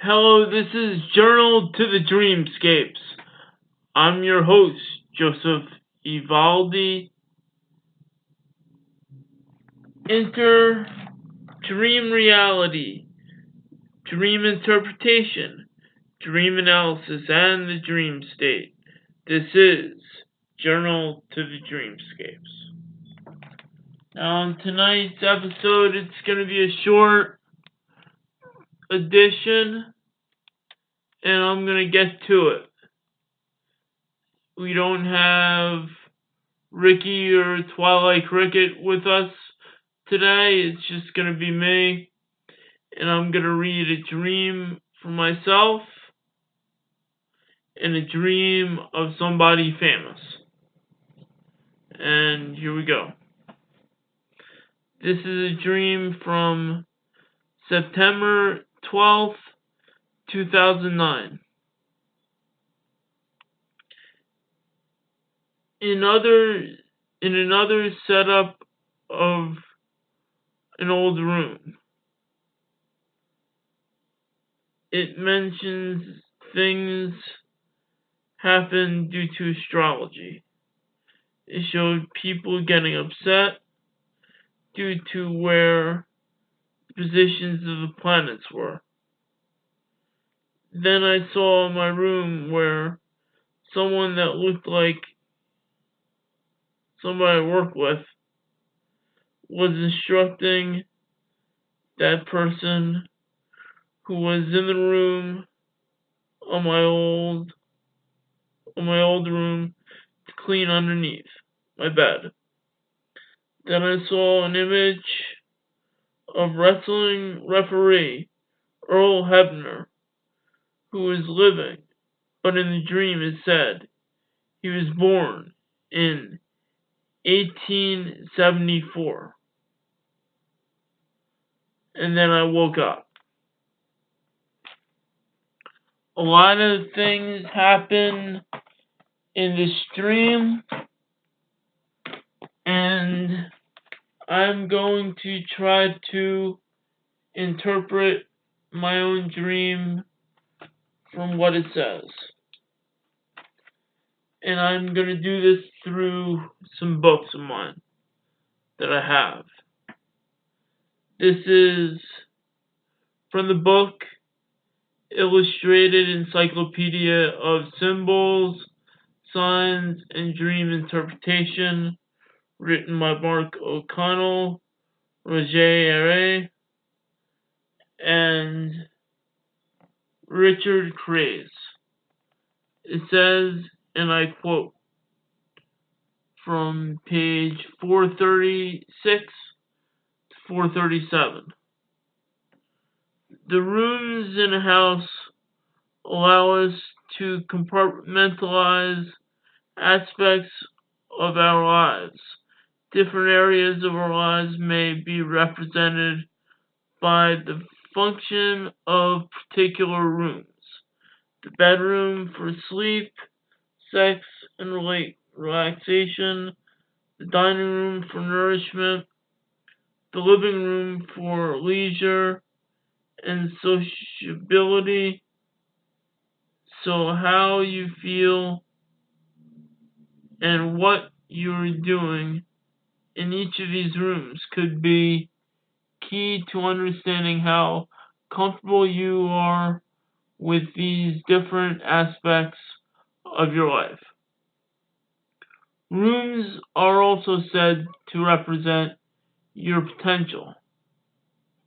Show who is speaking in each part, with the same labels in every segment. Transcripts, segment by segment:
Speaker 1: Hello, this is Journal to the Dreamscapes. I'm your host, Joseph Evaldi. Enter dream reality, dream interpretation, dream analysis, and the dream state. This is Journal to the Dreamscapes. Now, on tonight's episode, it's going to be a short edition, and I'm going to get to it. We don't have Ricky or Twilight Cricket with us today. It's just going to be me, and I'm going to read a dream for myself and a dream of somebody famous. And here we go. This is a dream from September 12th, 2009. In another setup of an old room, it mentions things happen due to astrology. It showed people getting upset due to where the positions of the planets were. Then I saw in my room where someone that looked like somebody I work with was instructing that person who was in the room on my old room to clean underneath my bed. Then I saw an image of wrestling referee Earl Hebner, who was living, but in the dream it said he was born in 1874. And then I woke up. A lot of things happen in this dream, and I'm going to try to interpret my own dream from what it says. And I'm going to do this through some books of mine that I have. This is from the book Illustrated Encyclopedia of Symbols, Signs, and Dream Interpretation, written by Mark O'Connell, Roger Aire, and Richard Craze. It says, and I quote, from page 436 to 437. The rooms in a house allow us to compartmentalize aspects of our lives. Different areas of our lives may be represented by the function of particular rooms. The bedroom for sleep, sex, and relaxation. The dining room for nourishment. The living room for leisure and sociability. So how you feel and what you're doing in each of these rooms could be key to understanding how comfortable you are with these different aspects of your life. Rooms are also said to represent your potential.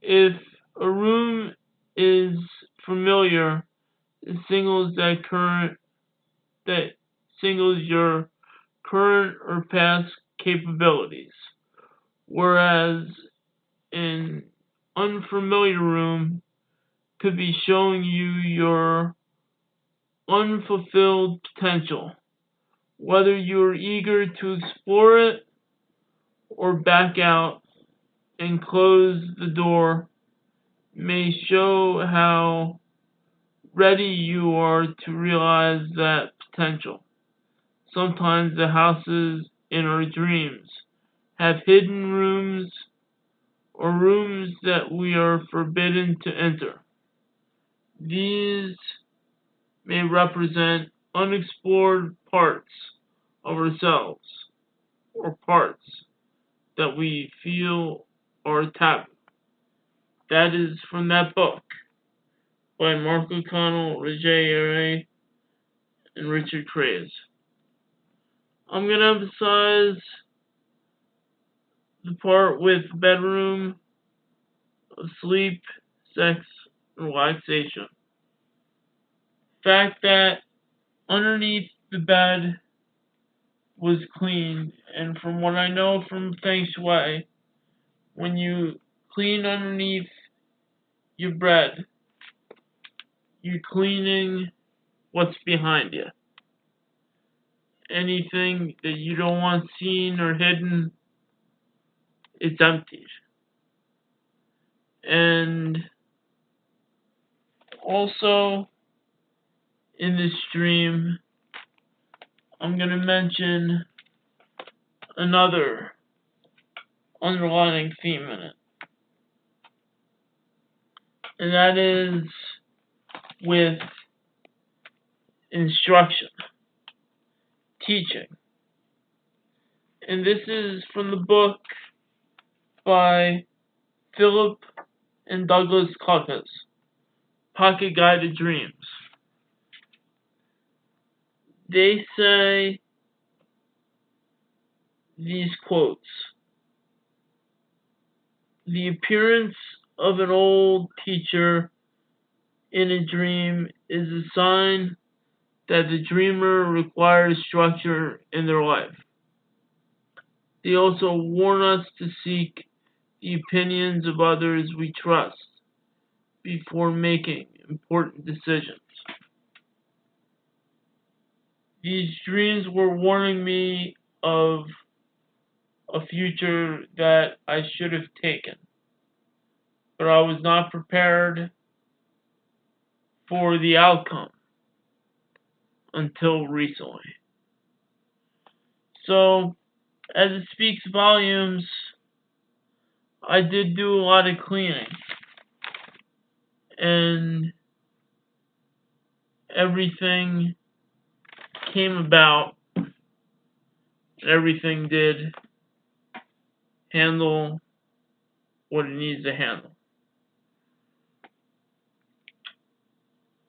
Speaker 1: If a room is familiar, it signals your current or past capabilities, whereas an unfamiliar room could be showing you your unfulfilled potential. Whether you're eager to explore it or back out and close the door may show how ready you are to realize that potential. Sometimes the houses in our dreams have hidden rooms or rooms that we are forbidden to enter. These may represent unexplored parts of ourselves or parts that we feel are taboo. That is from that book by Mark O'Connell, Roger Aray, and Richard Craze. I'm going to emphasize the part with bedroom, of sleep, sex, and relaxation. The fact that underneath the bed was clean, and from what I know from Feng Shui, when you clean underneath your bed, you're cleaning what's behind you. Anything that you don't want seen or hidden, it's emptied. And also, in this stream, I'm going to mention another underlying theme in it. And that is with instruction, teaching. And this is from the book by Philip and Douglas Cockes, Pocket Guide to Dreams. They say these quotes: "The appearance of an old teacher in a dream is a sign that the dreamer requires structure in their life. They also warn us to seek the opinions of others we trust before making important decisions." These dreams were warning me of a future that I should have taken, but I was not prepared for the outcome until recently. So, as it speaks volumes, I did do a lot of cleaning, and everything came about, everything did handle what it needs to handle.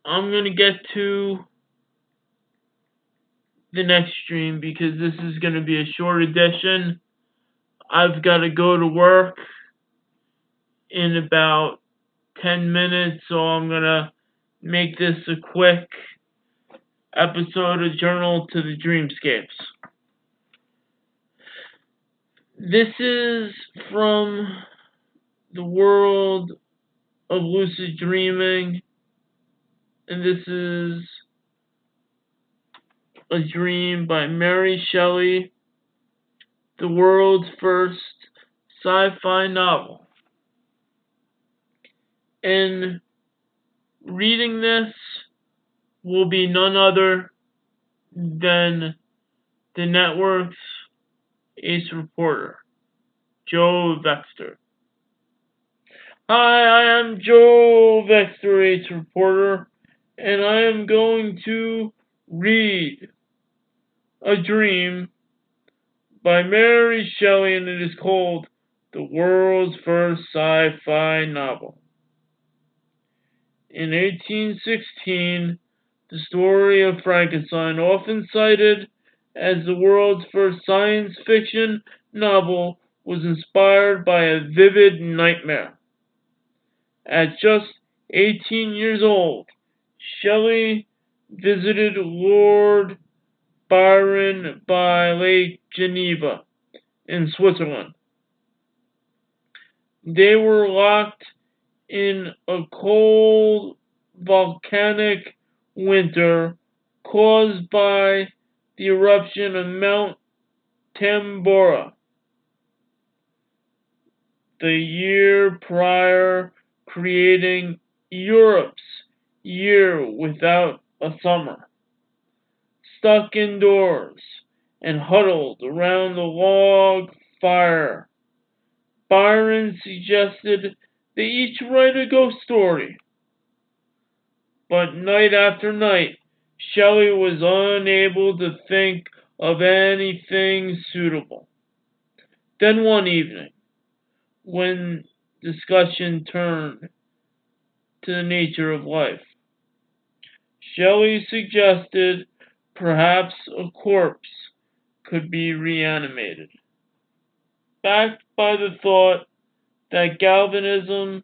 Speaker 1: I'm going to get to the next stream because this is going to be a short edition. I've got to go to work in about 10 minutes, so I'm going to make this a quick episode of Journal to the Dreamscapes. This is from the world of lucid dreaming, and this is a dream by Mary Shelley, the world's first sci-fi novel. And reading this will be none other than the network's ace reporter, Joe Vexter. Hi, I am Joe Vexter, ace reporter, and I am going to read a dream by Mary Shelley, and it is called The World's First Sci-Fi Novel. In 1816, the story of Frankenstein, often cited as the world's first science fiction novel, was inspired by a vivid nightmare. At just 18 years old, Shelley visited Lord Byron by Lake Geneva in Switzerland. They were locked in a cold volcanic winter caused by the eruption of Mount Tambora the year prior, creating Europe's year without a summer. Stuck indoors and huddled around the log fire, Byron suggested they each write a ghost story. but night after night, Shelley was unable to think of anything suitable. Then one evening, when discussion turned to the nature of life, Shelley suggested perhaps a corpse could be reanimated, backed by the thought that galvanism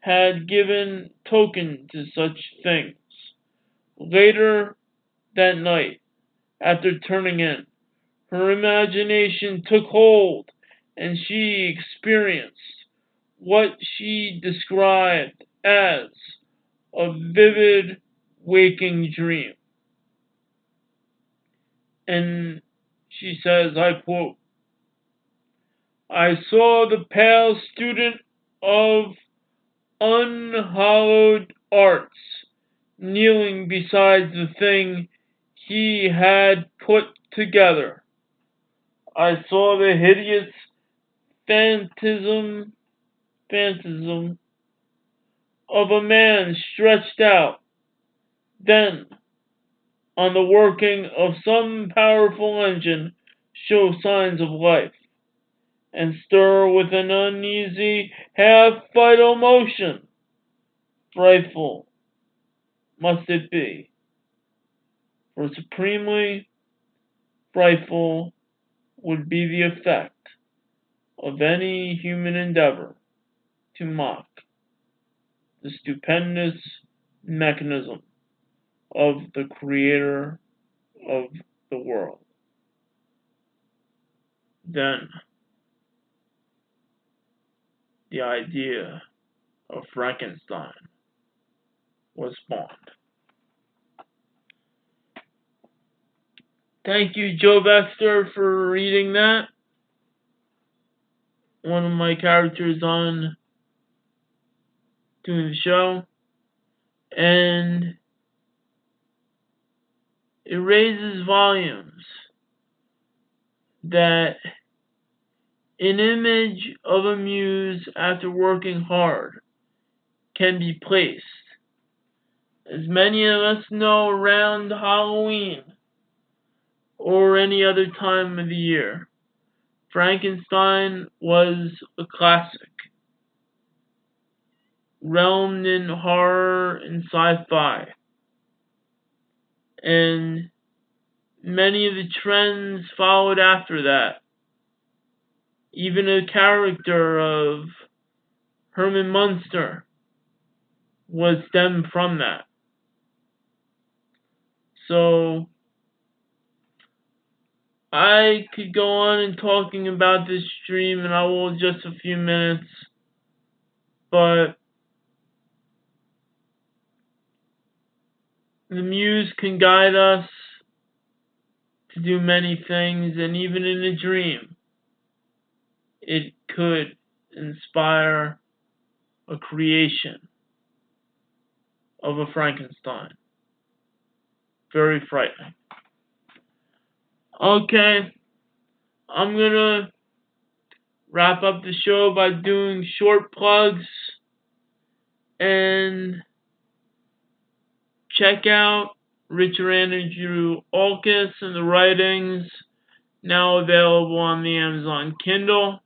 Speaker 1: had given token to such things. Later that night, after turning in, her imagination took hold and she experienced what she described as a vivid waking dream. And she says, I quote, I saw the pale student of unhallowed arts kneeling beside the thing he had put together. I saw the hideous phantasm of a man stretched out, then, on the working of some powerful engine, show signs of life, and stir with an uneasy, half-vital motion. Frightful must it be, for supremely frightful would be the effect of any human endeavor to mock the stupendous mechanism of the creator of the world. Then the idea of Frankenstein was spawned. Thank you, Joe Baxter, for reading that. One of my characters on doing the show. And it raises volumes that an image of a muse after working hard can be placed. As many of us know, around Halloween or any other time of the year, Frankenstein was a classic, realmed in horror and sci-fi. And many of the trends followed after that. Even a character of Herman Munster was stemmed from that. So I could go on and talking about this dream, and I will in just a few minutes, but the muse can guide us to do many things, and even in a dream, it could inspire a creation of a Frankenstein. Very frightening. Okay, I'm gonna wrap up the show by doing short plugs, and check out Richard Andrew Olkis and the writings, now available on the Amazon Kindle.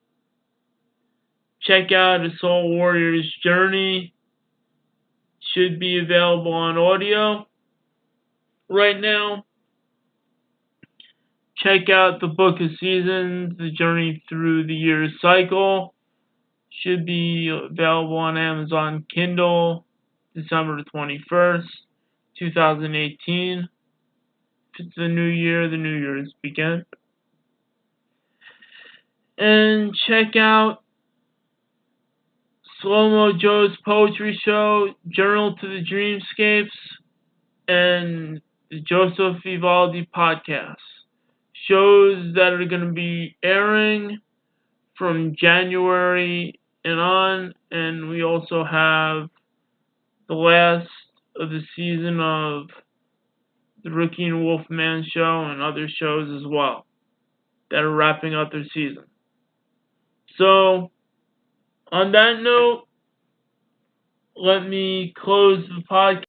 Speaker 1: Check out A Soul Warrior's Journey, should be available on audio right now. Check out the Book of Seasons, The Journey Through the Years Cycle, should be available on Amazon Kindle December 21st, 2018. If it's the new year, the new year has begun. And check out Slow Mo Joe's Poetry Show, Journal to the Dreamscapes, and the Joseph Evaldi podcast. Shows that are going to be airing from January and on, and we also have the last of the season of the Rookie and Wolfman show and other shows as well that are wrapping up their season. So, on that note, let me close the podcast.